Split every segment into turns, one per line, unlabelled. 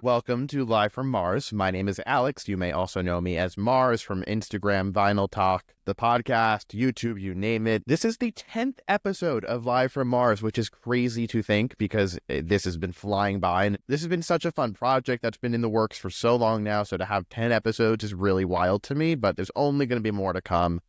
Welcome to Live from Mars. My name is Alex. You may also know me as Mars from Instagram, Vinyl Talk, the podcast, YouTube, you name it. This is the 10th episode of Live from Mars, which is crazy to think because this has been flying by. And this has been such a fun project that's been in the works for so long now. So to have 10 episodes is really wild to me, but there's only going to be more to come.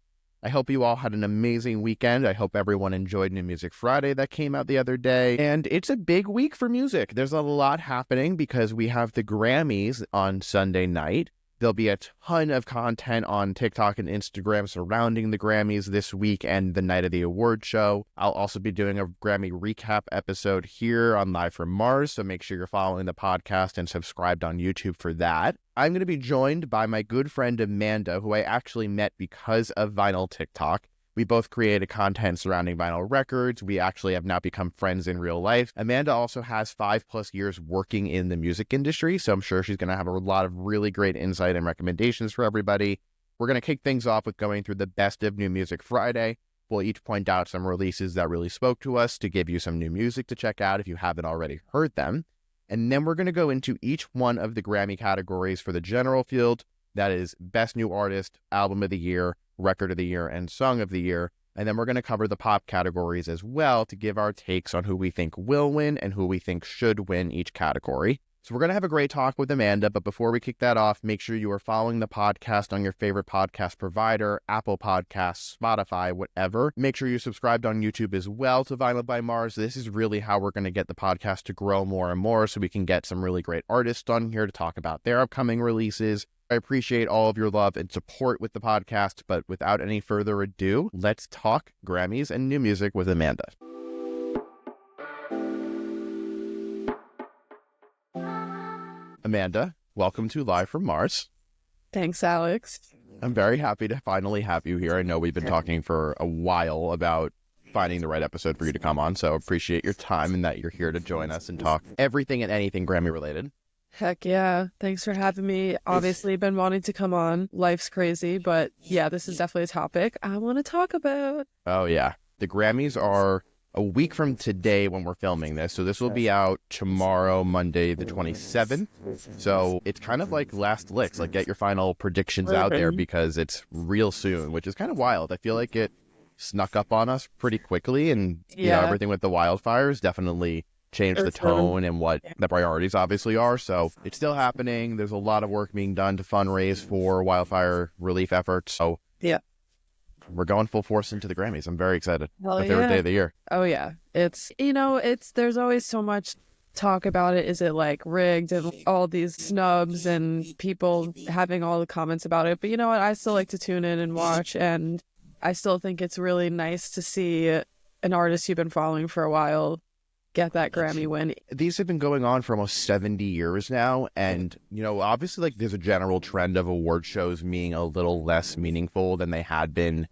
I hope you all had an amazing weekend. I hope everyone enjoyed New Music Friday that came out the other day. And it's a big week for music. There's a lot happening because we have the Grammys on Sunday night. There'll be a ton of content on TikTok and Instagram surrounding the Grammys this week and the night of the award show. I'll also be doing a Grammy recap episode here on Live from Mars, so make sure you're following the podcast and subscribed on YouTube for that. I'm going to be joined by my good friend Amanda, who I actually met because of Vinyl TikTok. We both created content surrounding vinyl records. We actually have now become friends in real life. Amanda also has 5+ years working in the music industry, so I'm sure she's going to have a lot of really great insight and recommendations for everybody. We're going to kick things off with going through the best of New Music Friday. We'll each point out some releases that really spoke to us to give you some new music to check out if you haven't already heard them. And then we're going to go into each one of the Grammy categories for the general field. That is Best New Artist, Album of the Year, Record of the Year, and Song of the Year. And then we're going to cover the pop categories as well to give our takes on who we think will win and who we think should win each category. So we're going to have a great talk with Amanda, but before we kick that off, make sure you are following the podcast on your favorite podcast provider, Apple Podcasts, Spotify, whatever. Make sure you're subscribed on YouTube as well to Vinyl by Mars. This is really how we're going to get the podcast to grow more and more so we can get some really great artists on here to talk about their upcoming releases. I appreciate all of your love and support with the podcast, but without any further ado, let's talk Grammys and new music with Amanda. Amanda, welcome to Live from Mars.
Thanks, Alex.
I'm very happy to finally have you here. I know we've been talking for a while about finding the right episode for you to come on, so appreciate your time and that you're here to join us and talk everything and anything Grammy related.
Heck yeah. Thanks for having me. Obviously been wanting to come on. Life's crazy, but yeah, this is definitely a topic I want to talk about.
Oh yeah. The Grammys are a week from today when we're filming this. So this will be out tomorrow, Monday, the 27th. So it's kind of like last licks, like get your final predictions out there because it's real soon, which is kind of wild. I feel like it snuck up on us pretty quickly and you know, everything with the wildfires definitely changed the tone and what the priorities obviously are. So it's still happening. There's a lot of work being done to fundraise for wildfire relief efforts. So yeah, we're going full force into the Grammys. I'm very excited. My favorite day of the year.
Oh yeah. It's, you know, there's always so much talk about it. Is it like rigged and all these snubs and people having all the comments about it? But you know what? I still like to tune in and watch, and I still think it's really nice to see an artist you've been following for a while get that Grammy win.
These have been going on for almost 70 years now. And, you know, obviously like there's a general trend of award shows being a little less meaningful than they had been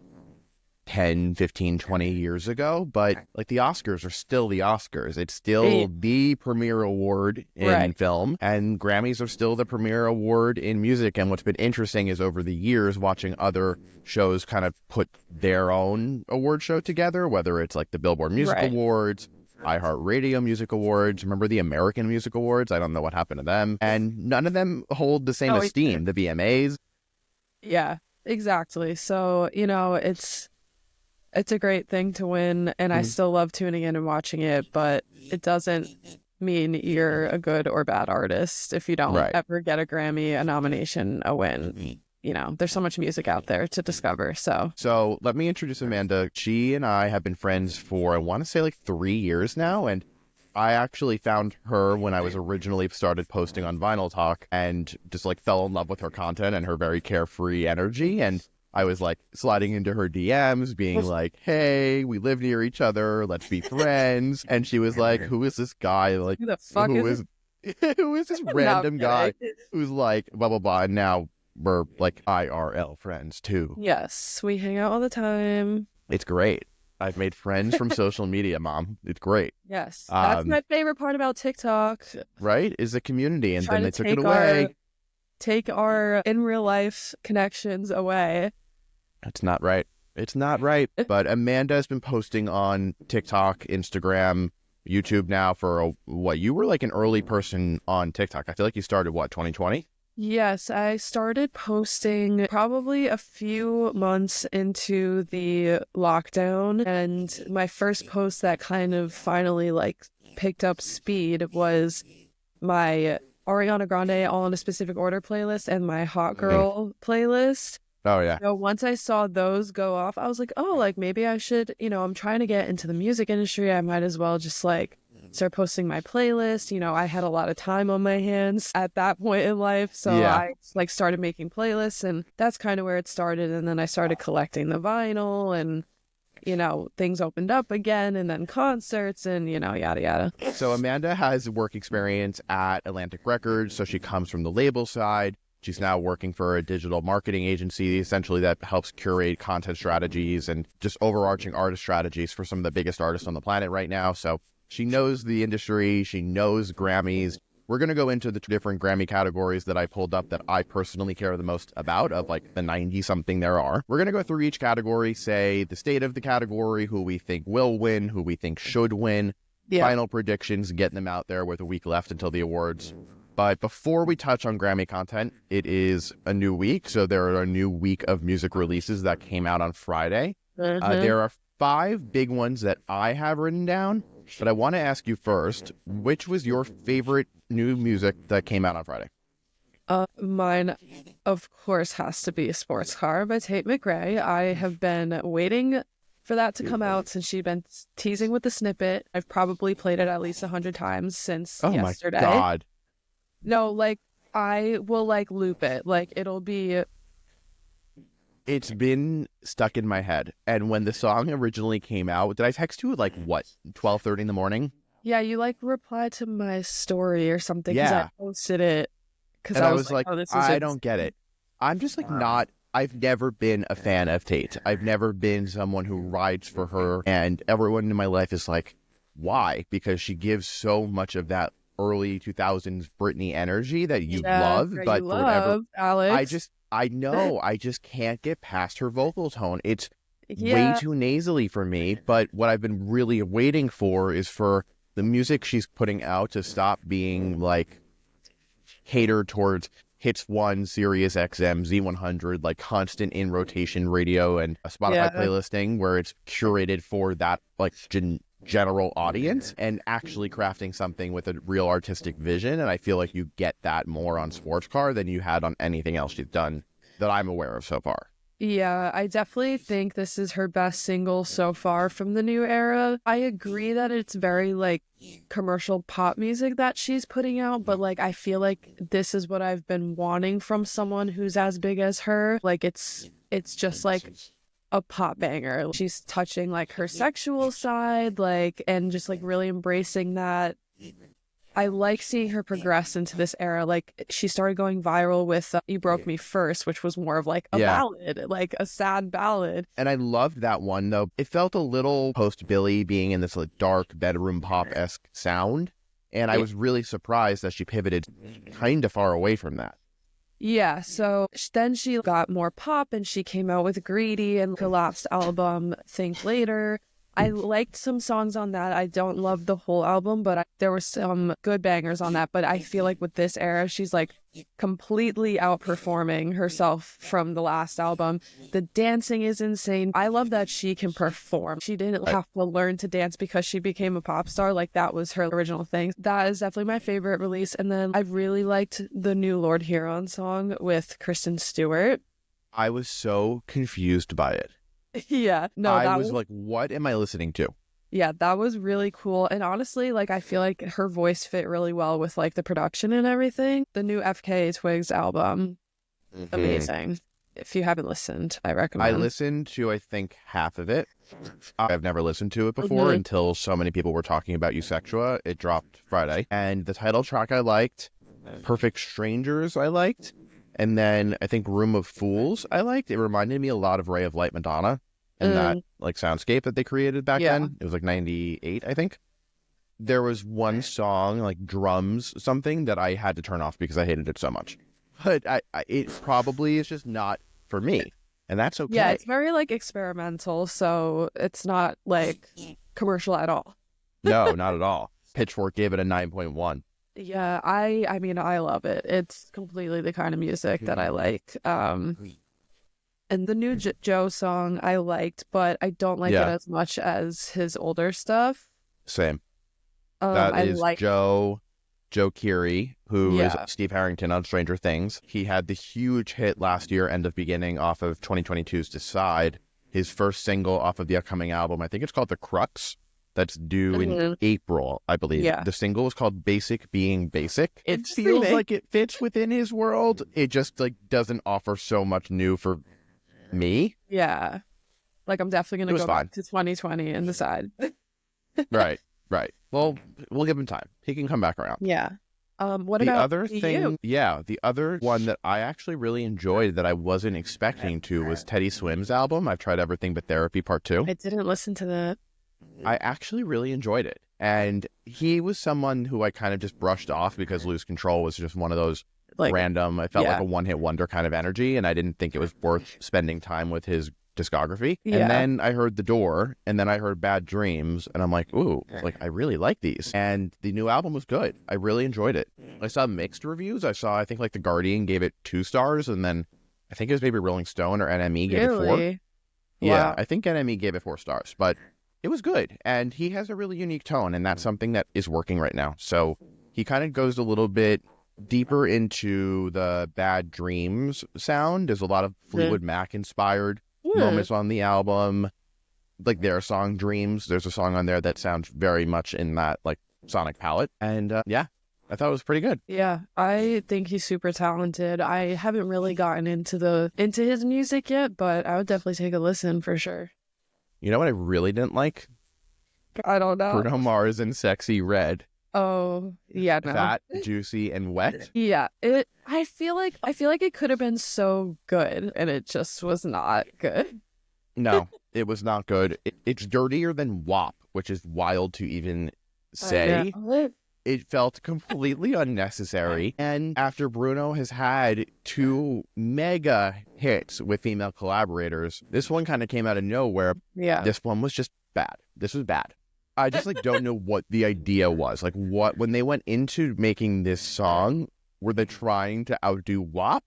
10, 15, 20 years ago. But like the Oscars are still the Oscars. It's still the premier award in film, and Grammys are still the premier award in music. And what's been interesting is over the years watching other shows kind of put their own award show together, whether it's like the Billboard Music Awards, iHeartRadio Music Awards. Remember the American Music Awards? I don't know what happened to them. And none of them hold the same esteem. The VMAs.
Yeah, exactly. So, you know, it's a great thing to win, and I still love tuning in and watching it, but it doesn't mean you're a good or bad artist if you don't ever get a Grammy, a nomination, a win. You know, there's so much music out there to discover. So
let me introduce Amanda. She and I have been friends for, I want to say like 3 years now. And I actually found her when I was originally started posting on Vinyl Talk and just like fell in love with her content and her very carefree energy. And I was like sliding into her DMs being like, hey, we live near each other. Let's be friends. And she was like, who is this guy? Like,
who the fuck
who is this random guy who's like, blah, blah, blah. And now we're like IRL friends too.
Yes, we hang out all the time.
It's great. I've made friends from social media, Mom. It's great.
Yes, that's my favorite part about TikTok.
Right, is the community, and then they took it away.
Take our in real life connections away.
That's not right. It's not right. But Amanda has been posting on TikTok, Instagram, YouTube now for what? You were like an early person on TikTok. I feel like you started, what, 2020?
Yes, I started posting probably a few months into the lockdown, and my first post that kind of finally like picked up speed was my Ariana Grande All in a Specific Order playlist and my Hot Girl playlist.
Oh, yeah.
So once I saw those go off, I was like, oh, like maybe I should, I'm trying to get into the music industry. I might as well just like start posting my playlist. I had a lot of time on my hands at that point in life. So
Yeah.
I like started making playlists, and that's kind of where it started. And then I started collecting the vinyl, and, things opened up again, and then concerts and, yada, yada.
So Amanda has work experience at Atlantic Records. So she comes from the label side. She's now working for a digital marketing agency, essentially, that helps curate content strategies and just overarching artist strategies for some of the biggest artists on the planet right now. So she knows the industry. She knows Grammys. We're going to go into the different Grammy categories that I pulled up that I personally care the most about, of like the 90-something there are. We're going to go through each category, say the state of the category, who we think will win, who we think should win, final predictions, getting them out there with a week left until the awards. But before we touch on Grammy content, it is a new week. So there are a new week of music releases that came out on Friday. There are 5 big ones that I have written down. But I want to ask you first, which was your favorite new music that came out on Friday?
Mine, of course, has to be Sports Car by Tate McRae. I have been waiting for that to come out since she'd been teasing with the snippet. I've probably played it at least 100 times since yesterday.
Oh my God.
No, like, I will, like, loop it. Like, it'll be...
It's been stuck in my head. And when the song originally came out, did I text you at, like, what, 12:30 in the morning?
Yeah, you, like, replied to my story or something because
Yeah.
I posted it.
And I was like, oh, I don't get it. I'm just, like, not... I've never been a fan of Tate. I've never been someone who rides for her. And everyone in my life is like, why? Because she gives so much of that early 2000s Britney energy that you love, but for whatever,
Alex.
I know, I just can't get past her vocal tone. It's way too nasally for me, but what I've been really waiting for is for the music she's putting out to stop being like catered towards Hits 1, Sirius XM, Z100, like constant in rotation radio and a Spotify playlisting where it's curated for that like general audience, and actually crafting something with a real artistic vision. And I feel like you get that more on Sports Car than you had on anything else she's done that I'm aware of so far.
Yeah, I definitely think this is her best single so far from the new era. I agree that it's very like commercial pop music that she's putting out, but like I feel like this is what I've been wanting from someone who's as big as her. Like it's just like a pop banger. She's touching like her sexual side, like, and just like really embracing that. I like seeing her progress into this era. Like she started going viral with You Broke Me First, which was more of like a ballad, like a sad ballad.
And I loved that one though. It felt a little post Billie, being in this like dark bedroom pop-esque sound. And I was really surprised that she pivoted kind of far away from that.
Yeah, so then she got more pop and she came out with Greedy and her last album, Think Later. I liked some songs on that. I don't love the whole album, but there were some good bangers on that. But I feel like with this era, she's like completely outperforming herself from the last album. The dancing is insane. I love that she can perform. She didn't have to learn to dance because she became a pop star. Like that was her original thing. That is definitely my favorite release. And then I really liked the new Lord Huron song with Kristen Stewart.
I was so confused by it.
Yeah, no,
I was like, what am I listening to?
Yeah, that was really cool. And honestly, like, I feel like her voice fit really well with like the production and everything. The new FKA Twigs album, amazing. If you haven't listened, I recommend.
I listened to, I think, half of it. I've never listened to it before until so many people were talking about Eusexua. It dropped Friday. And the title track I liked. Perfect Strangers I liked. And then I think Room of Fools I liked. It reminded me a lot of Ray of Light Madonna and that like soundscape that they created back then. It was like 98, I think. There was one song, like Drums something, that I had to turn off because I hated it so much. But it probably is just not for me. And that's okay.
Yeah, it's very like experimental, so it's not like commercial at all.
No, not at all. Pitchfork gave it a 9.1.
Yeah, I mean, I love it. It's completely the kind of music that I like. And the new Joe song I liked, but I don't like it as much as his older stuff.
Same. That is Joe Keery, who is
Yeah.
Steve Harrington on Stranger Things. He had the huge hit last year, End of Beginning, off of 2022's Decide. His first single off of the upcoming album, I think it's called The Crux. That's due in April, I believe.
Yeah.
The single is called Basic Being Basic. It feels
Really?
like it fits within his world. It just like doesn't offer so much new for me.
Yeah. Like, I'm definitely going to go back to 2020 and decide.
Right. Well, we'll give him time. He can come back around.
Yeah. What
the
about
other thing?
you?
Yeah, the other one that I actually really enjoyed that I wasn't expecting to was Teddy Swim's album. I've Tried Everything But Therapy Part 2.
I didn't listen to that.
I actually really enjoyed it. And he was someone who I kind of just brushed off because Lose Control was just one of those random, I felt like a one-hit wonder kind of energy, and I didn't think it was worth spending time with his discography.
Yeah.
And then I heard The Door, and then I heard Bad Dreams, and I'm like, ooh, like I really like these. And the new album was good. I really enjoyed it. I saw mixed reviews. I think like The Guardian gave it 2 stars, and then I think it was maybe Rolling Stone or NME gave it 4.
Wow.
Yeah, I think NME gave it 4 stars, but it was good. And he has a really unique tone, and that's something that is working right now. So he kind of goes a little bit deeper into the Bad Dreams sound. There's a lot of Fleetwood Mac inspired moments on the album, like their song Dreams. There's a song on there that sounds very much in that like sonic palette. And I thought it was pretty good.
Yeah, I think he's super talented. I haven't really gotten into his music yet, but I would definitely take a listen for sure.
You know what I really didn't like?
I don't know.
Bruno Mars and Sexy Red.
Oh, yeah, no.
Fat, juicy, and wet.
Yeah, I feel like it could have been so good, and it just was not good.
No, it was not good. It's dirtier than WAP, which is wild to even say. It felt completely unnecessary. And after Bruno has had 2 mega hits with female collaborators, this one kind of came out of nowhere.
Yeah.
This one was just bad. This was bad. I just don't know what the idea was. Like when they went into making this song, were they trying to outdo WAP?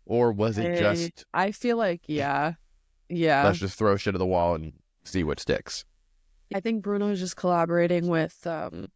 Or was it just...
I feel like, yeah.
Let's just throw shit at the wall and see what sticks.
I think Bruno is just collaborating with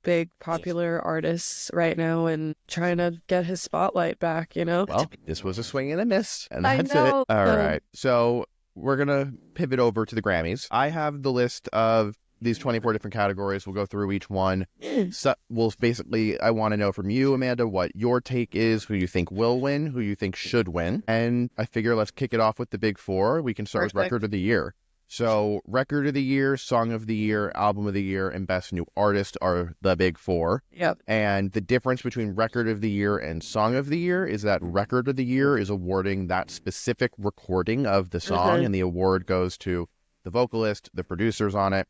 big popular artists right now and trying to get his spotlight back, you know?
Well, this was a swing and a miss, and that's it. All right. So we're going to pivot over to the Grammys. I have the list of these 24 different categories. We'll go through each one. So I want to know from you, Amanda, what your take is, who you think will win, who you think should win. And I figure let's kick it off with the big 4. We can start with Record of the Year. So Record of the Year, Song of the Year, Album of the Year, and Best New Artist are the big 4.
Yep.
And the difference between Record of the Year and Song of the Year is that Record of the Year is awarding that specific recording of the song, and the award goes to the vocalist, the producers on it.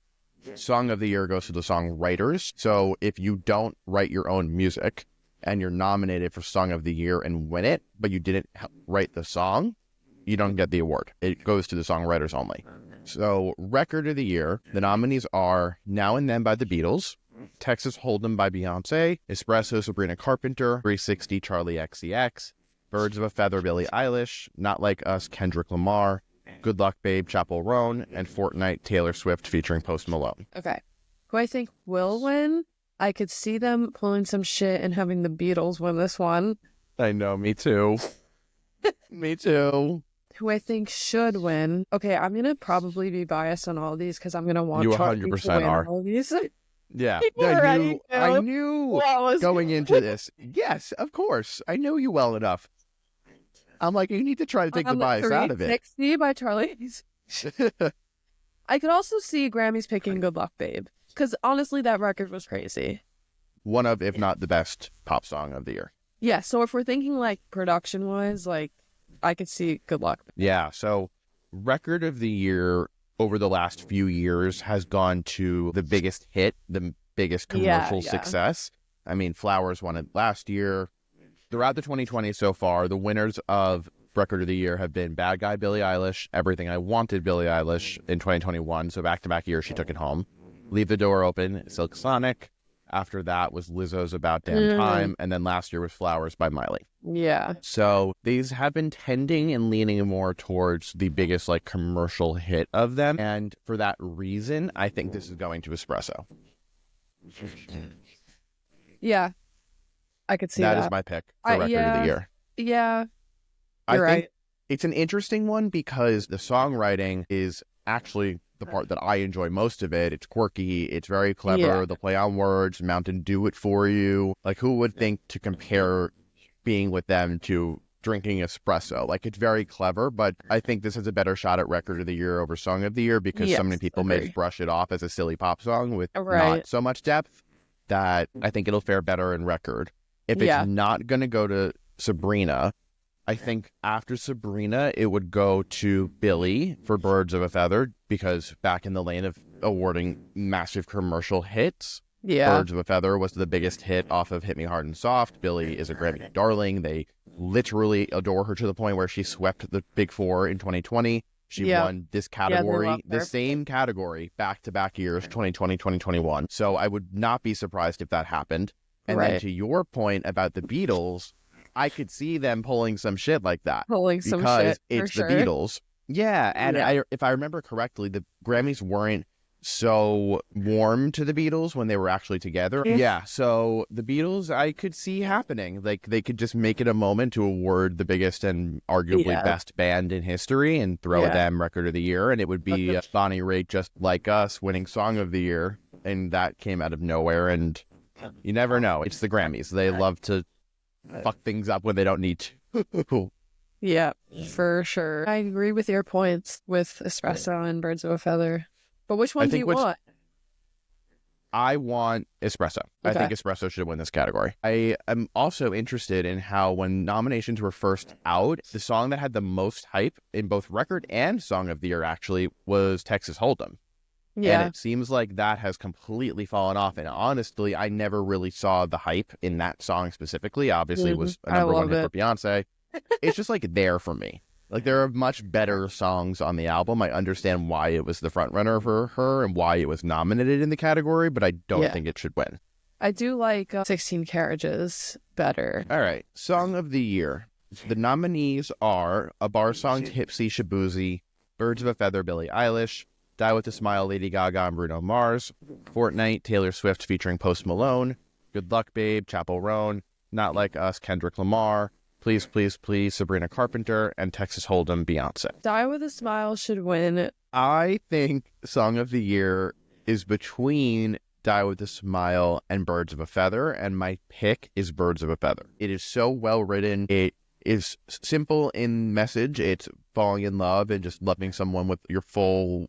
Song of the Year goes to the songwriters. So if you don't write your own music and you're nominated for Song of the Year and win it, but you didn't write the song, you don't get the award. It goes to the songwriters only. So Record of the Year, the nominees are Now and Then by the Beatles, Texas Hold'em by Beyoncé, Espresso Sabrina Carpenter, 360 Charli XCX, Birds of a Feather Billie Eilish, Not Like Us Kendrick Lamar, Good Luck Babe Chappell Roan, and Fortnite Taylor Swift featuring Post Malone.
Okay. Who I think will win, I could see them pulling some shit and having the Beatles win this one.
I know, me too. Me too.
Who I think should win. Okay, I'm going to probably be biased on all of these because I'm going to want
You
Charli
100%
to win
are.
all of these.
Yeah.
I
knew going into this. Yes, of course. I know you well enough. I'm like, you need to try to take the bias out of it.
360 by Charli. I could also see Grammys picking Good Luck Babe. Because honestly, that record was crazy.
One of, if not the best pop song of the year.
Yeah, so if we're thinking like production-wise, like, I could see Good Luck.
Yeah, so Record of the Year over the last few years has gone to the biggest hit, the biggest commercial success. I mean, Flowers won it last year. Throughout the 2020s so far, the winners of Record of the Year have been Bad Guy Billie Eilish, Everything I Wanted Billie Eilish in 2021. So back-to-back years, she took it home. Leave the Door Open, Silk Sonic. After that was Lizzo's About Damn Time. And then last year was Flowers by Miley.
Yeah.
So these have been tending and leaning more towards the biggest like commercial hit of them. And for that reason, I think this is going to Espresso.
Yeah. I could see that.
That is my pick for record of the year.
Yeah.
I
You're
think
right.
it's an interesting one because the songwriting is actually the part that I enjoy most of it. It's quirky. It's very clever.
Yeah.
The play on words, Mountain Dew it for you. Like, who would think to compare being with them to drinking espresso? Like, it's very clever, but I think this has a better shot at record of the year over song of the year because so many people may just brush it off as a silly pop song with not so much depth that I think it'll fare better in record. If it's not going to go to Sabrina, I think after Sabrina, it would go to Billie for Birds of a Feather because back in the lane of awarding massive commercial hits, Birds of a Feather was the biggest hit off of Hit Me Hard and Soft. Billie is a Grammy darling. They literally adore her to the point where she swept the Big Four in 2020. She won this category, the same category, back-to-back years, 2020, 2021. So I would not be surprised if that happened. And then to your point about the Beatles, I could see them pulling some shit like that. Because it's the Beatles. Yeah, and if I remember correctly, the Grammys weren't so warm to the Beatles when they were actually together. Yeah, so the Beatles, I could see happening. Like, they could just make it a moment to award the biggest and arguably best band in history and throw them record of the year, and it would be Bonnie Raitt, Just Like Us, winning song of the year, and that came out of nowhere, and you never know. It's the Grammys. They love to fuck things up when they don't need to.
Yeah, for sure. I agree with your points with Espresso and Birds of a Feather. But which one do you want?
I want Espresso. I think Espresso should win this category. I am also interested in how when nominations were first out, the song that had the most hype in both record and song of the year actually was Texas Hold'em. Yeah. And it seems like that has completely fallen off. And honestly, I never really saw the hype in that song specifically. Obviously, it was a number one hit for Beyonce. It's just like there for me. Like, there are much better songs on the album. I understand why it was the front runner for her and why it was nominated in the category, but I don't think it should win.
I do like 16 Carriages better.
All right. Song of the year. The nominees are A Bar Song, Tipsy, Shaboozey, Birds of a Feather, Billie Eilish, Die With a Smile, Lady Gaga and Bruno Mars, Fortnite, Taylor Swift featuring Post Malone, Good Luck Babe, Chappell Roan, Not Like Us, Kendrick Lamar, Please, Please, Please, Sabrina Carpenter, and Texas Hold'em, Beyonce.
Die With a Smile should win.
I think Song of the Year is between Die With a Smile and Birds of a Feather, and my pick is Birds of a Feather. It is so well written. It is simple in message. It's falling in love and just loving someone with your full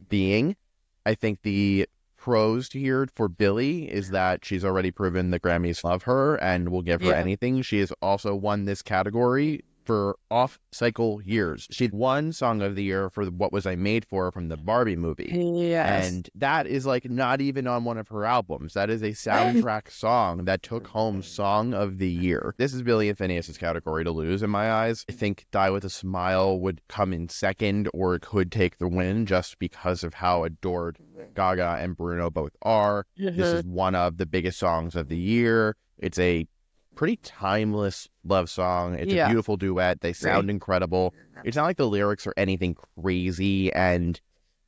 being. I think the pros here for Billie is that she's already proven the Grammys love her and will give her anything. She has also won this category for off-cycle years. She'd won Song of the Year for What Was I Made For from the Barbie movie.
Yes.
And that is like not even on one of her albums. That is a soundtrack song that took home Song of the Year. This is Billie and Phineas's category to lose in my eyes. I think Die With a Smile would come in second, or it could take the win just because of how adored Gaga and Bruno both are. This is one of the biggest songs of the year. It's a pretty timeless love song. It's a beautiful duet. They sound incredible. It's not like the lyrics are anything crazy and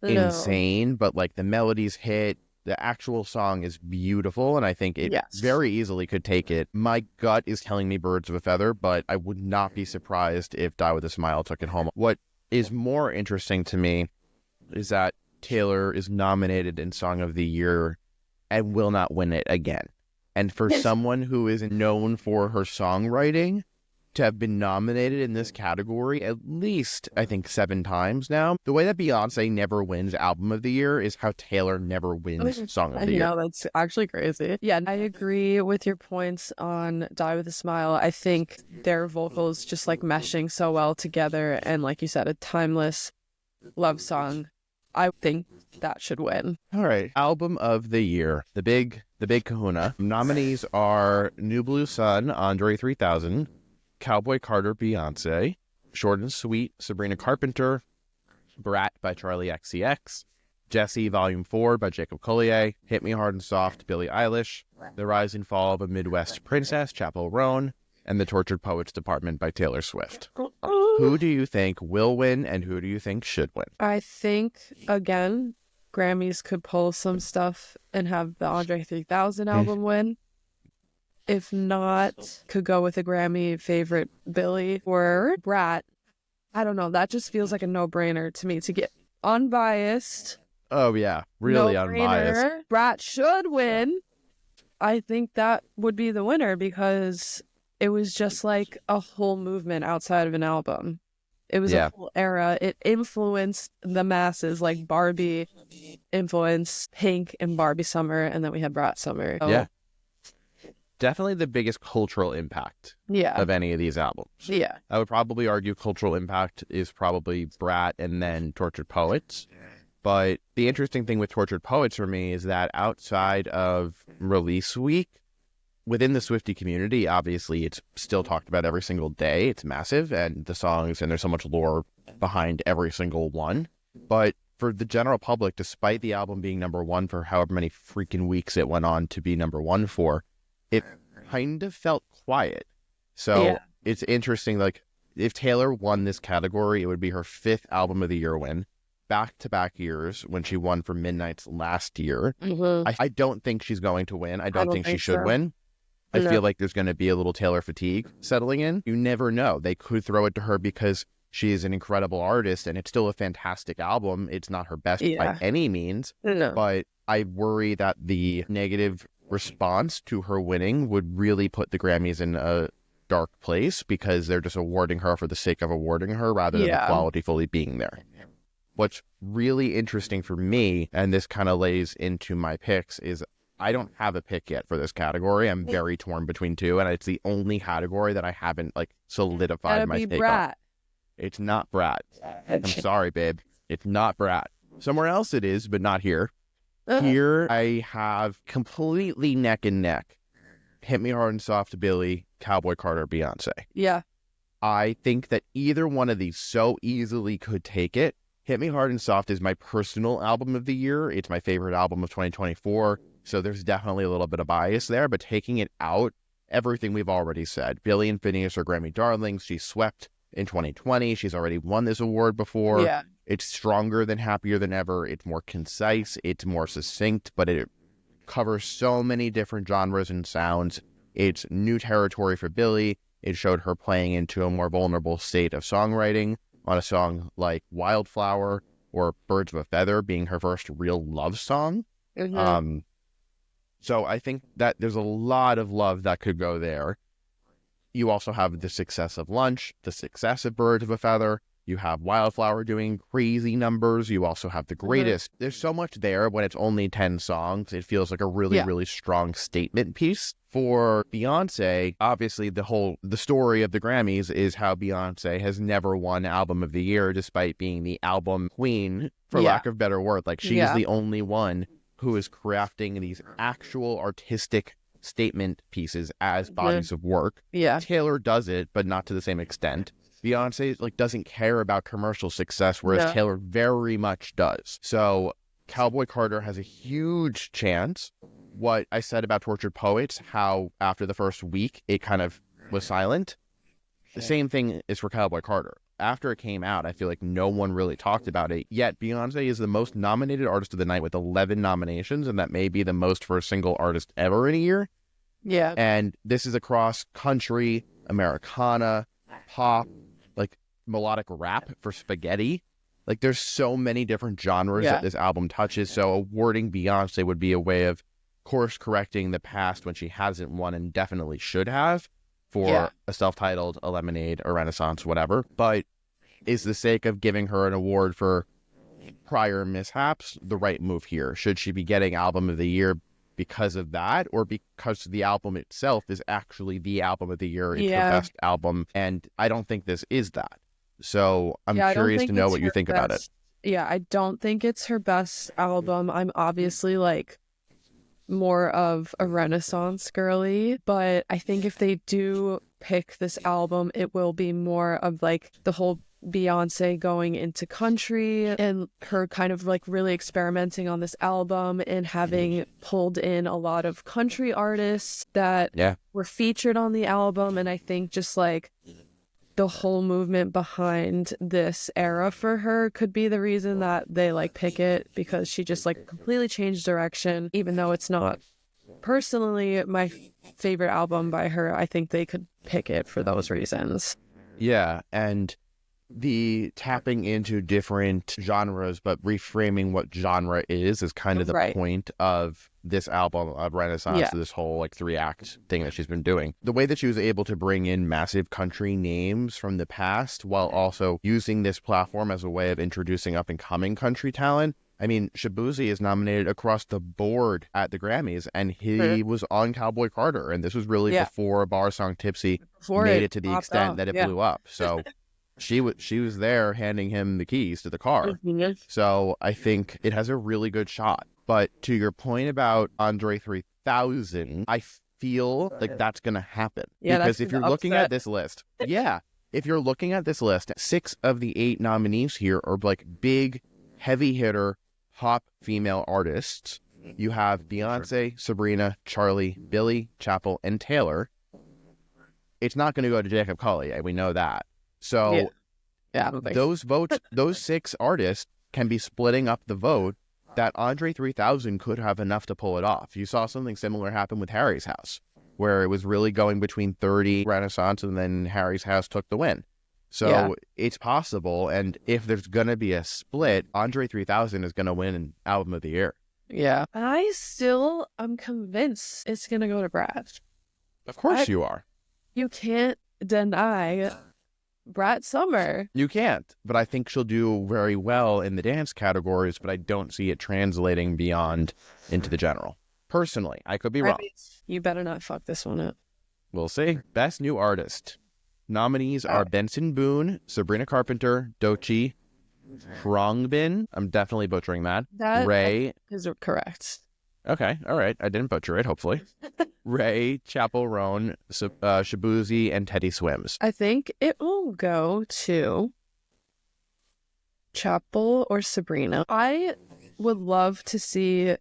insane, but like the melodies hit. The actual song is beautiful, and I think it very easily could take it. My gut is telling me Birds of a Feather, but I would not be surprised if Die With a Smile took it home. What is more interesting to me is that Taylor is nominated in Song of the Year and will not win it again. And for someone who is known for her songwriting to have been nominated in this category at least, I think, 7 times now, the way that Beyonce never wins Album of the Year is how Taylor never wins Song of the Year.
I know, that's actually crazy. Yeah, I agree with your points on Die With a Smile. I think their vocals just like meshing so well together, and like you said, a timeless love song. I think that should win.
All right. Album of the Year. The big kahuna. Nominees are New Blue Sun, Andre 3000, Cowboy Carter, Beyonce, Short and Sweet, Sabrina Carpenter, Brat by Charli XCX, Jessie Volume 4 by Jacob Collier, Hit Me Hard and Soft, Billie Eilish, The Rise and Fall of a Midwest Princess, Chappell Roan, and The Tortured Poets Department by Taylor Swift. Who do you think will win and who do you think should win?
I think, again, Grammys could pull some stuff and have the Andre 3000 album win. If not, could go with a Grammy favorite, Billie or Brat. I don't know. That just feels like a no-brainer to me. To get unbiased.
Oh, yeah. Really
no-brainer.
Unbiased.
Brat should win. I think that would be the winner because it was just like a whole movement outside of an album. It was a whole era. It influenced the masses, like Barbie influenced Pink and Barbie Summer, and then we had Brat Summer. So,
yeah. Definitely the biggest cultural impact of any of these albums.
Yeah.
I would probably argue cultural impact is probably Brat and then Tortured Poets. But the interesting thing with Tortured Poets for me is that outside of release week, within the Swiftie community, obviously it's still talked about every single day. It's massive, and the songs, and there's so much lore behind every single one. But for the general public, despite the album being number one for however many freaking weeks it went on to be number one for, it kind of felt quiet. So it's interesting, like, if Taylor won this category, it would be her 5th album of the year win, back-to-back years when she won for Midnight's last year. I don't think she's going to win. I don't think she should win. I feel like there's going to be a little Taylor fatigue settling in. You never know. They could throw it to her because she is an incredible artist, and it's still a fantastic album. It's not her best by any means, but I worry that the negative response to her winning would really put the Grammys in a dark place because they're just awarding her for the sake of awarding her rather than the quality fully being there. What's really interesting for me, and this kind of lays into my picks, is I don't have a pick yet for this category. I'm very torn between two, and it's the only category that I haven't solidified my take on. It's not Brat. I'm sorry, babe. It's not Brat. Somewhere else it is, but not here. Here I have completely neck and neck. Hit Me Hard and Soft, Billie, Cowboy Carter, Beyonce.
Yeah.
I think that either one of these so easily could take it. Hit Me Hard and Soft is my personal album of the year. It's my favorite album of 2024. So there's definitely a little bit of bias there. But taking it out, everything we've already said. Billie and Phineas are Grammy darlings. She swept in 2020. She's already won this award before.
Yeah.
It's stronger than Happier Than Ever. It's more concise. It's more succinct, but it covers so many different genres and sounds. It's new territory for Billie. It showed her playing into a more vulnerable state of songwriting on a song like Wildflower or Birds of a Feather being her first real love song. So I think that there's a lot of love that could go there. You also have the success of Lunch, the success of Birds of a Feather. You have Wildflower doing crazy numbers. You also have The Greatest. There's so much there when it's only 10 songs. It feels like a really, really strong statement piece. For Beyonce, obviously the story of the Grammys is how Beyonce has never won Album of the Year despite being the album queen, for lack of better word. Like, she's the only one who is crafting these actual artistic statement pieces as bodies of work. Taylor does it, but not to the same extent. Beyonce doesn't care about commercial success, whereas Taylor very much does. So Cowboy Carter has a huge chance. What I said about Tortured Poets, how after the first week it kind of was silent, the same thing is for Cowboy Carter. After it came out, I feel like no one really talked about it, yet Beyonce is the most nominated artist of the night with 11 nominations, and that may be the most for a single artist ever in a year. And this is across country, Americana, pop, melodic rap for spaghetti. There's so many different genres that this album touches, so awarding Beyonce would be a way of course correcting the past when she hasn't won and definitely should have for a self-titled, a Lemonade, a Renaissance, whatever. But is the sake of giving her an award for prior mishaps the right move here? Should she be getting Album of the Year because of that, or because the album itself is actually the Album of the Year? It's the best album, and I don't think this is that. So I'm curious to know what you think about it.
Yeah, I don't think it's her best album. I'm obviously more of a Renaissance girly, but I think if they do pick this album, it will be more of the whole Beyonce going into country and her kind of like really experimenting on this album and having pulled in a lot of country artists that were featured on the album. And I think just like the whole movement behind this era for her could be the reason that they like pick it, because she just like completely changed direction. Even though it's not personally my favorite album by her, I think they could pick it for those reasons.
Yeah, and the tapping into different genres but reframing what genre is kind of the point of this album of Renaissance, this whole like 3-act thing that she's been doing. The way that she was able to bring in massive country names from the past while also using this platform as a way of introducing up and coming country talent. I mean, Shabuzi is nominated across the board at the Grammys, and he was on Cowboy Carter, and this was really before Bar Song Tipsy made it to the extent that it blew up. So she was there handing him the keys to the car. So I think it has a really good shot. But to your point about Andre 3000, I feel like that's going to happen. Because if you're looking at this list, if you're looking at this list, 6 of the 8 nominees here are like big, heavy hitter, top female artists. You have Beyonce, Sabrina, Charli, Billie, Chappell, and Taylor. It's not going to go to Jacob Collier. We know that. So those votes, those 6 artists can be splitting up the vote that Andre 3000 could have enough to pull it off. You saw something similar happen with Harry's House, where it was really going between 30 Renaissance and then Harry's House took the win. So it's possible. And if there's going to be a split, Andre 3000 is going to win an Album of the Year.
Yeah. I'm convinced it's going to go to Brad.
Of course you are.
You can't deny Brat Summer.
You can't, but I think she'll do very well in the dance categories, but I don't see it translating beyond into the general. Personally, I could be wrong.
You better not fuck this one up.
We'll see. Best New Artist. Nominees are Benson Boone, Sabrina Carpenter, Doechii, Khruangbin. I'm definitely butchering that. Ray
is correct.
Okay, all right. I didn't butcher it, hopefully. Ray, Chappell, Roan, Shabuzi, and Teddy Swims.
I think it will go to Chappell or Sabrina. I would love to see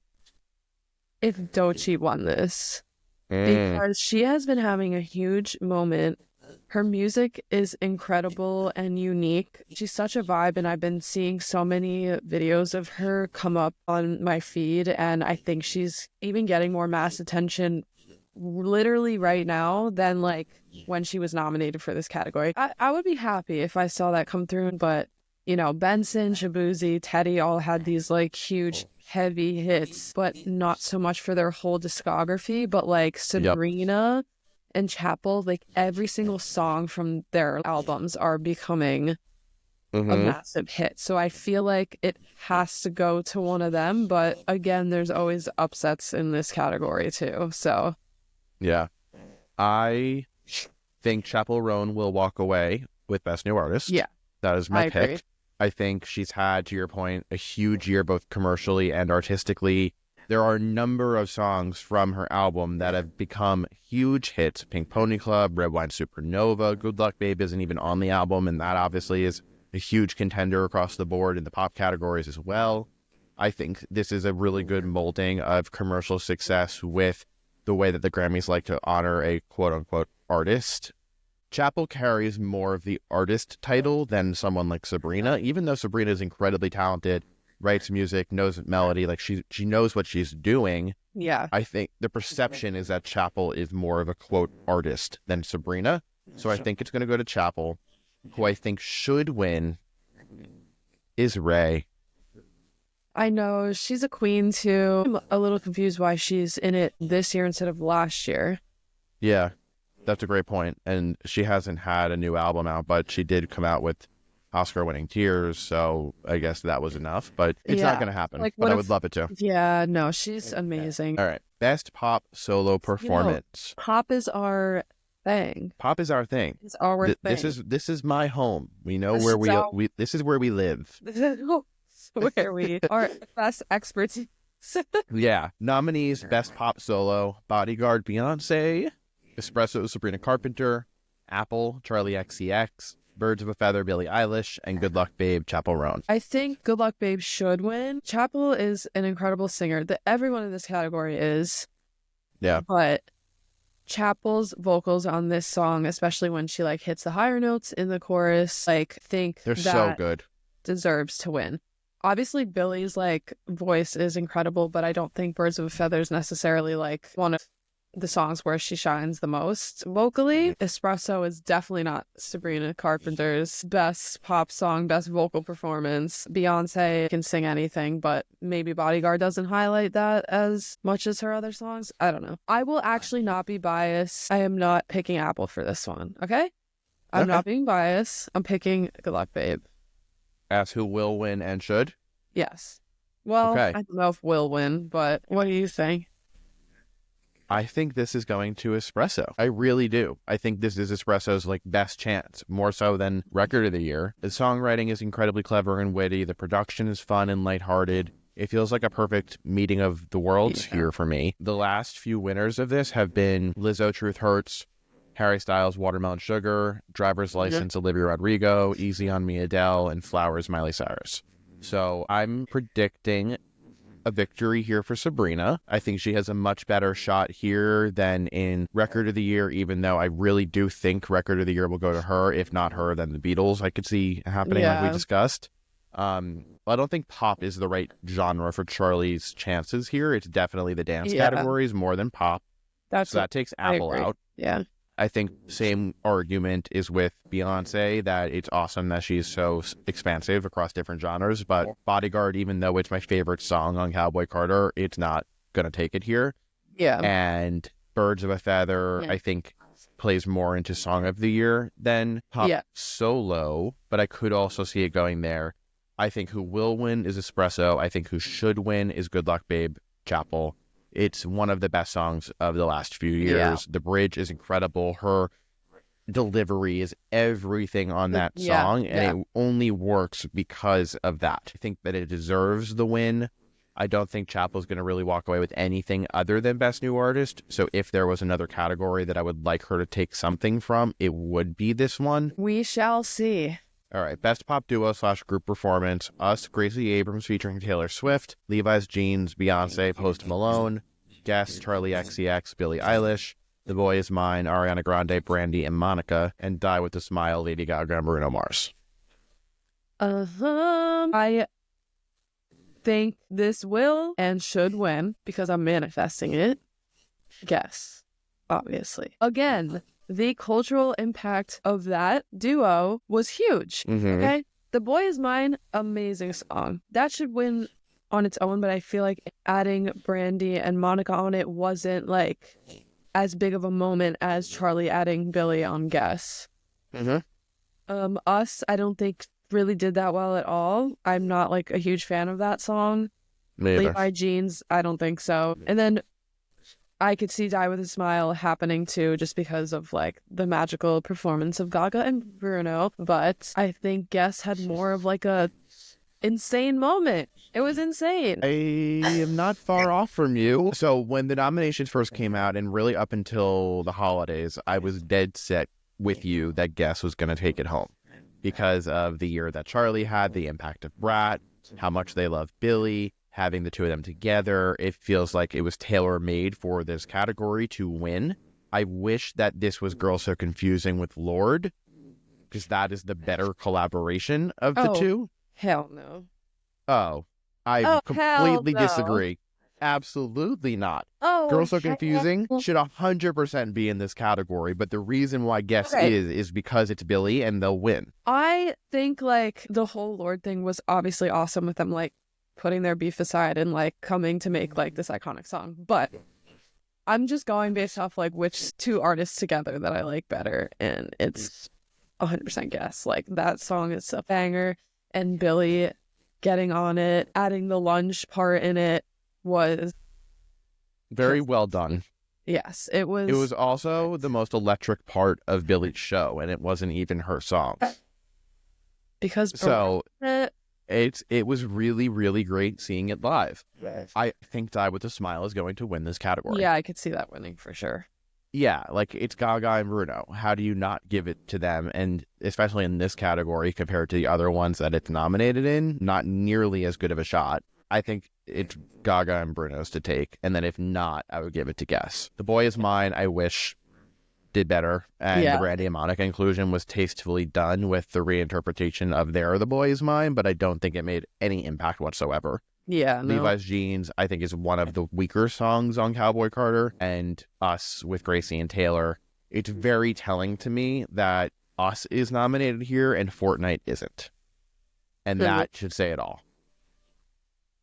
if Doechii won this, because she has been having a huge moment. Her music is incredible and unique. She's such a vibe, and I've been seeing so many videos of her come up on my feed, and I think she's even getting more mass attention literally right now than like when she was nominated for this category. I would be happy if I saw that come through, but you know, Benson, Shabuzi, Teddy all had these like huge heavy hits, but not so much for their whole discography. But like Sabrina and Chappell, like every single song from their albums are becoming a massive hit. So I feel like it has to go to one of them. But again, there's always upsets in this category too. So
yeah, I think Chappell Roan will walk away with Best New Artist. Yeah, that is my pick. Agree. I think she's had, to your point, a huge year both commercially and artistically. There are a number of songs from her album that have become huge hits. Pink Pony Club, Red Wine Supernova, Good Luck Babe isn't even on the album, and that obviously is a huge contender across the board in the pop categories as well. I think this is a really good molding of commercial success with the way that the Grammys like to honor a quote-unquote artist. Chappell carries more of the artist title than someone like Sabrina, even though Sabrina is incredibly talented, writes music, knows melody, like she knows what she's doing.
Yeah.
I think the perception is that Chappell is more of a quote artist than Sabrina. So I think it's going to go to Chappell. Who I think should win is Ray.
I know, she's a queen too. I'm a little confused why she's in it this year instead of last year.
Yeah, that's a great point. And she hasn't had a new album out, but she did come out with Oscar-winning Tears, so I guess that was enough. But it's not going to happen, like, but I would love it to.
Yeah, no, she's amazing.
All right, Best Pop Solo Performance.
Pop is our thing.
Pop is our thing.
It's our thing.
This is my home. We know where we this is where we live.
This is where we are best expertise.
Yeah. Nominees: Best Pop Solo, Bodyguard, Beyonce; Espresso, Sabrina Carpenter; Apple, Charli XCX; Birds of a Feather, Billie Eilish, and Good Luck Babe, Chappell Roan.
I think Good Luck Babe should win. Chappell is an incredible singer. Everyone in this category is.
Yeah.
But Chappell's vocals on this song, especially when she like hits the higher notes in the chorus, like think
They're
that
so good.
Deserves to win. Obviously, Billie's like voice is incredible, but I don't think Birds of a Feather is necessarily like one of the songs where she shines the most vocally. Espresso is definitely not Sabrina Carpenter's best pop song, best vocal performance. Beyonce can sing anything, but maybe Bodyguard doesn't highlight that as much as her other songs. I don't know. I will actually not be biased. I am not picking Apple for this one, okay? I'm not being biased. I'm picking Good Luck Babe.
As who will win and should?
Yes. Well,
Okay.
I don't know if will win, but what do you think?
I think this is going to Espresso. I really do. I think this is Espresso's like best chance, more so than Record of the Year. The songwriting is incredibly clever and witty. The production is fun and lighthearted. It feels like a perfect meeting of the worlds here for me. The last few winners of this have been Lizzo, Truth Hurts, Harry Styles, Watermelon Sugar, Driver's License, Olivia Rodrigo, Easy on Me, Adele, and Flowers, Miley Cyrus. So I'm predicting a victory here for Sabrina. I think she has a much better shot here than in Record of the Year, even though I really do think Record of the Year will go to her. If not her, then the Beatles I could see happening like we discussed. I don't think pop is the right genre for Charli's chances here. It's definitely the dance categories more than pop. So that takes Apple out.
Yeah.
I think same argument is with Beyonce, that it's awesome that she's so expansive across different genres, but Bodyguard, even though it's my favorite song on Cowboy Carter, it's not going to take it here.
Yeah.
And Birds of a Feather, I think, plays more into Song of the Year than pop solo, but I could also see it going there. I think who will win is Espresso. I think who should win is Good Luck Babe, Chappell. It's one of the best songs of the last few years. Yeah. The bridge is incredible. Her delivery is everything on that song, and it only works because of that. I think that it deserves the win. I don't think Chappell's going to really walk away with anything other than Best New Artist. So if there was another category that I would like her to take something from, it would be this one.
We shall see.
All right, Best Pop Duo / Group Performance, Us, Gracie Abrams featuring Taylor Swift, Levi's Jeans, Beyonce, Post Malone, Guess, Charli XCX, Billie Eilish, The Boy Is Mine, Ariana Grande, Brandy, and Monica, and Die With a Smile, Lady Gaga, and Bruno Mars.
I think this will and should win because I'm manifesting it. Guess, obviously. Again, the cultural impact of that duo was huge. Okay, The Boy Is Mine, amazing song. That should win on its own, but I feel like adding Brandy and Monica on it wasn't like as big of a moment as Charli adding Billie on Guess. Us, I don't think really did that well at all. I'm not like a huge fan of that song. Levi Jeans, I don't think so. And then I could see Die With a Smile happening too, just because of like the magical performance of Gaga and Bruno. But I think Guess had more of like a insane moment. It was insane.
I am not far off from you. So when the nominations first came out, and really up until the holidays, I was dead set with you that Guess was going to take it home because of the year that Charli had, the impact of Brat, how much they love Billie, having the two of them together. It feels like it was tailor-made for this category to win. I wish that this was Girl So Confusing with Lorde, because that is the better collaboration of the two.
Hell no.
I completely disagree. Absolutely not. Girl So Confusing should 100% be in this category, but the reason why Guess is because it's Billie and they'll win.
I think like the whole Lorde thing was obviously awesome with them like putting their beef aside and like coming to make like this iconic song, but I'm just going based off like which two artists together that I like better, and it's 100% Guess. Like that song is a banger, and Billie getting on it, adding the lunge part in it was
very well done.
Yes, it was.
It was also the most electric part of Billie's show, and it wasn't even her song.
Because
it was really, really great seeing it live. I think Die With a Smile is going to win this category.
Yeah, I could see that winning for sure.
Yeah, like it's Gaga and Bruno. How do you not give it to them? And especially in this category compared to the other ones that it's nominated in, not nearly as good of a shot. I think it's Gaga and Bruno's to take. And then if not, I would give it to Guess. The Boy Is Mine, I wish did better. And the Randy and Monica inclusion was tastefully done with the reinterpretation of their The Boy Is Mine, but I don't think it made any impact whatsoever.
Yeah, no.
Levi's Jeans, I think, is one of the weaker songs on Cowboy Carter, and Us with Gracie and Taylor. It's very telling to me that Us is nominated here and Fortnite isn't. And that should say it all.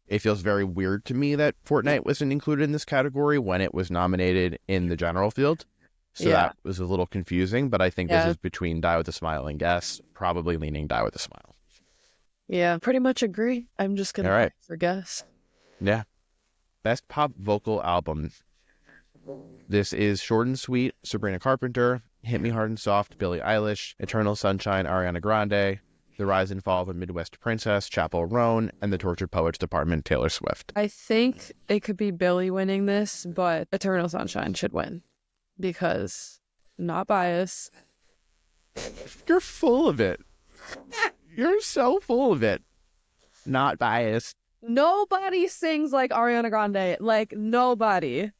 It feels very weird to me that Fortnite wasn't included in this category when it was nominated in the general field. So that was a little confusing, but I think this is between Die With a Smile and Guess, probably leaning Die With a Smile.
Yeah, pretty much agree. I'm just going to for Guess.
Yeah. Best Pop Vocal Album. This is Short and Sweet, Sabrina Carpenter, Hit Me Hard and Soft, Billie Eilish, Eternal Sunshine, Ariana Grande, The Rise and Fall of a Midwest Princess, Chappell, Roan, and The Tortured Poets Department, Taylor Swift.
I think it could be Billie winning this, but Eternal Sunshine should win because not biased.
You're full of it. You're so full of it. Not biased.
Nobody sings like Ariana Grande. Like, nobody.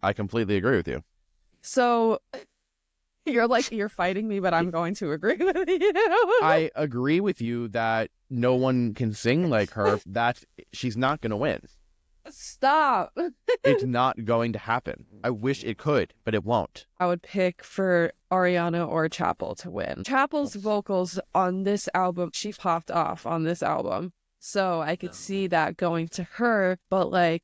I completely agree with you.
So, you're fighting me, but I'm going to agree with you.
I agree with you that no one can sing like her. That she's not going to win.
Stop.
It's not going to happen. I wish it could, but it won't.
I would pick for Ariana or Chappell to win. Chappell's vocals on this album, she popped off on this album. So I could see that going to her, but like,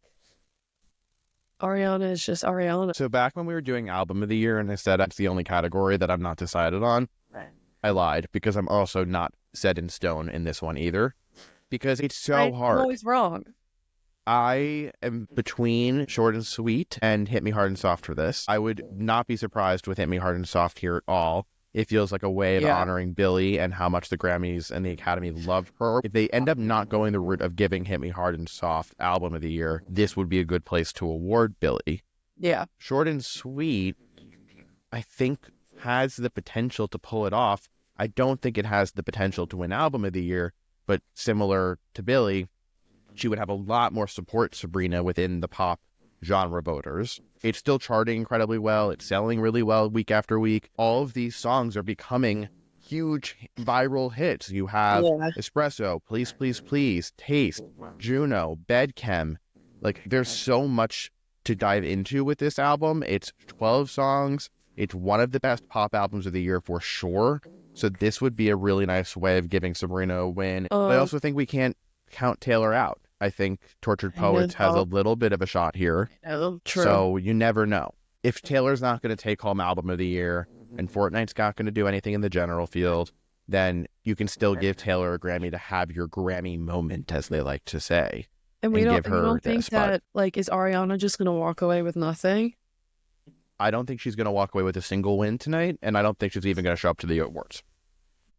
Ariana is just Ariana.
So back when we were doing Album of the Year and I said that's the only category that I'm not decided on, I lied because I'm also not set in stone in this one either. Because it's so hard.
I'm always wrong.
I am between Short and Sweet and Hit Me Hard and Soft for this. I would not be surprised with Hit Me Hard and Soft here at all. It feels like a way of honoring Billie and how much the Grammys and the Academy love her. If they end up not going the route of giving Hit Me Hard and Soft Album of the Year, this would be a good place to award Billie.
Yeah.
Short and Sweet, I think, has the potential to pull it off. I don't think it has the potential to win Album of the Year, but similar to Billie, she would have a lot more support, Sabrina, within the pop genre voters. It's still charting incredibly well. It's selling really well week after week. All of these songs are becoming huge viral hits. You have Espresso, Please, Please, Please, Taste, Juno, Bedchem. Like, there's so much to dive into with this album. It's 12 songs. It's one of the best pop albums of the year for sure. So this would be a really nice way of giving Sabrina a win. But I also think we can't count Taylor out. I think Tortured Poets has a little bit of a shot here.
True.
So you never know. If Taylor's not going to take home Album of the Year and Fortnite's not going to do anything in the general field, then you can still give Taylor a Grammy to have your Grammy moment, as they like to say.
And we don't think that, like, is Ariana just going to walk away with nothing?
I don't think she's going to walk away with a single win tonight, and I don't think she's even going to show up to the awards.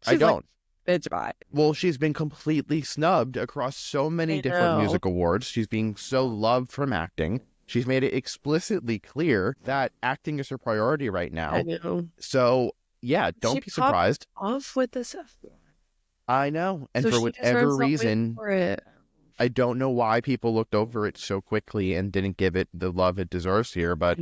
I don't.
Bitch, bye.
Well, she's been completely snubbed across so many different music awards. She's being so loved from acting. She's made it explicitly clear that acting is her priority right now.
I know.
So, yeah, don't be surprised.
Off with this.
I know. And so for whatever reason, I don't know why people looked over it so quickly and didn't give it the love it deserves here. But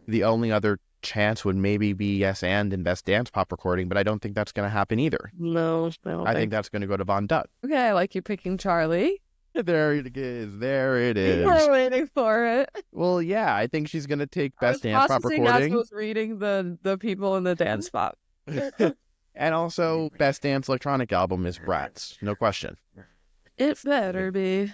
the only other chance would maybe be Yes and Best Dance Pop Recording, but I don't think that's going to happen either.
No,
I think that's going to go to Von Dutt.
Okay, I like you picking Charli.
There it is. There it is.
We're waiting for it.
Well, yeah, I think she's going to take Best Dance Pop Recording.
I was reading the people in the dance pop.
And also, Best Dance Electronic Album is Bratz. No question.
It better be.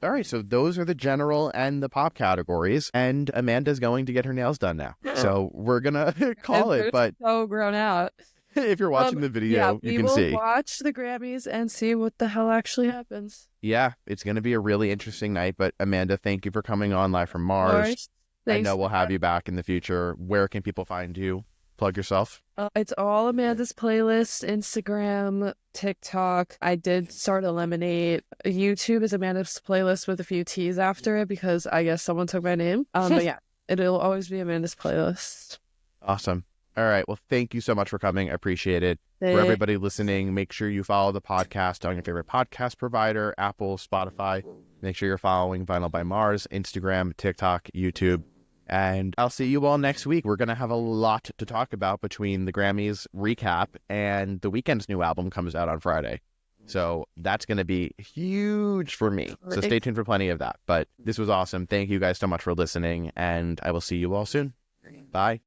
All right, so those are the general and the pop categories, and Amanda's going to get her nails done now. So we're going to call it, but
so grown out.
If you're watching the video, you can see.
We will watch the Grammys and see what the hell actually happens.
Yeah, it's going to be a really interesting night, but Amanda, thank you for coming on live from Mars. I know we'll have you back in the future. Where can people find you? Plug yourself.
It's all Amanda's playlist, Instagram, TikTok. I did start a Lemonade. YouTube is Amanda's playlist with a few T's after it because I guess someone took my name. But yeah, it'll always be Amanda's playlist.
Awesome. All right. Well, thank you so much for coming. I appreciate it. For
Thank-
everybody listening, make sure you follow the podcast on your favorite podcast provider, Apple, Spotify. Make sure you're following Vinyl by Mars, Instagram, TikTok, YouTube. And I'll see you all next week. We're going to have a lot to talk about between the Grammys recap and The Weeknd's new album comes out on Friday. So that's going to be huge for me. So stay tuned for plenty of that. But this was awesome. Thank you guys so much for listening, and I will see you all soon. Bye.